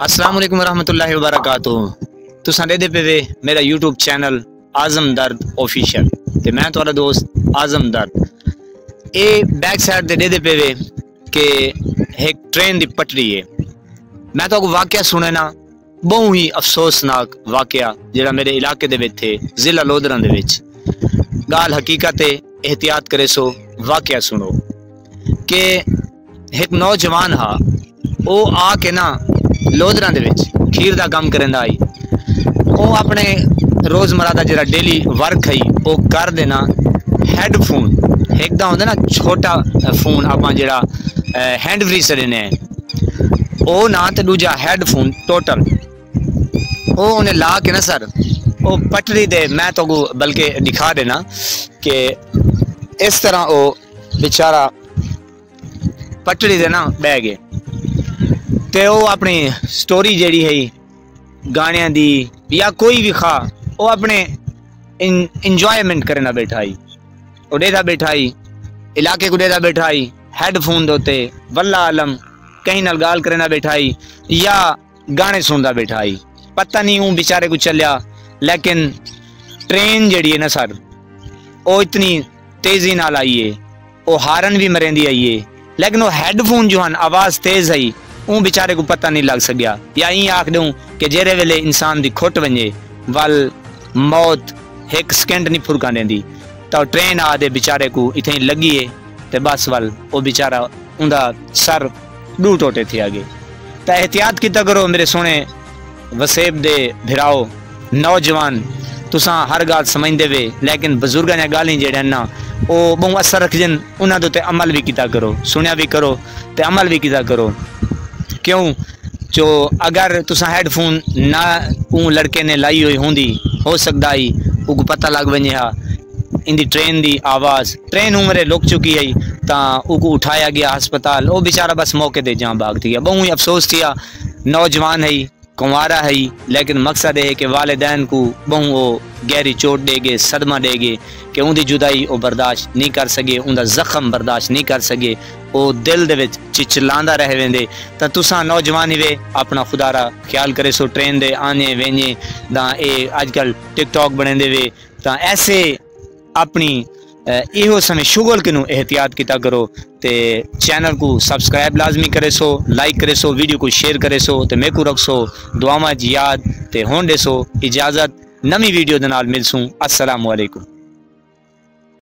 अस्सलाम वालेकुम वरहमतुल्लाहि वबरकातुहू। तुसां दे पे वे मेरा यूट्यूब चैनल आज़म दर्द ऑफिशियल ते मैं तुहाडा दोस्त आज़म दर्द। ये बैक साइड दे पे वे कि एक ट्रेन दी पटरी है। मैं तो वाकया सुने ना बहुत ही अफसोसनाक वाकया जेड़ा मेरे इलाके दे विच थे जिला लोधरां दे विच। गाल हकीकत है, एहतियात करे सो वाकया सुनो कि एक नौजवान हा वो आके ना लोधरां दे विच खीर दा काम करदा आई। वो अपने रोजमर्रा दा जेड़ा डेली वर्क है वो कर देना हैडफोन एक दा होंदा ना छोटा फोन आपां जेड़ा हैंड फ्री सड़ने वो ना ते दूजा हैडफोन टोटल वो उन्हें ला के ना सर वो पटरी दे मैं तो बल्कि दिखा देना कि इस तरह वो बेचारा पटरी दे ना बह गए ते वो अपनी स्टोरी जेड़ी है गाने दी या कोई भी खा वो अपने इंजॉयमेंट करना बैठाई उड़ेदा बैठाई इलाके को उड़ेदा बैठाई हैडफोन दोते वल्ला आलम कहीं नाल गाल करना बैठाई या गाने सुनदा बैठाई। पता नहीं हूँ बेचारे को चलिया लेकिन ट्रेन जड़ी है ना सर वो इतनी तेजी नाल आई है वो हारन भी मरेंदी आई है लेकिन वो हैडफोन जो हैं आवाज़ तेज आई वो बेचारे को पता नहीं लग सकिया। या ई आख दूँ कि जेरे वेले इंसान की खुट वजे वल मौत एक सेकंड नहीं फुरका देंदी तो ट्रेन आ दे बेचारे को इतनी लगी है तो बस वल वो बेचारा उनका सर दू टोटे थे आगे। तो एहतियात किता करो मेरे सोने वसेब दे भिराओ नौजवान तुसा हर गाल समझते वे लेकिन बजुर्गों ने गालें जेड़े ना वो बहुत असर रखजन उन्होंने तो अमल भी किया करो सुनिया भी करो तो अमल भी किया करो। क्यों जो अगर तुसा हैडफोन ना लड़के ने लाई हुई होंगी हो सकता ही उनको पता लग वजे हा इंदी ट्रेन दी आवाज़ ट्रेन उमरे लुक चुकी है तो उठाया गया अस्पताल वो बेचारा बस मौके दे जां भाग गया। बहुत ही अफसोस थिया नौजवान है कुंवारा है लेकिन मकसद है कि वालिदैन को बहु वो गहरी चोट देगे सदमा देगे कि उनकी जुदाई वो बर्दाश्त नहीं कर सके उनका जख्म बर्दाश्त नहीं कर सके वो दिल दे विच चिचलांदा रह वेंदे। तो तुसा नौजवान ही वे अपना खुदारा ख्याल करे सो ट्रेन दे आने वेने दा ए अजकल टिकटॉक बने वे तो ऐसे अपनी इहो समय शुगल किनू एहतियात किता करो ते चैनल को सब्सक्राइब लाजमी करे सो लाइक करे सो वीडियो को शेयर करे सो ते मेरे को रख सो दुआवां याद ते होंदे सो इजाजत नवी वीडियो दे नाल मिलसूं। अस्सलाम वालेकुम।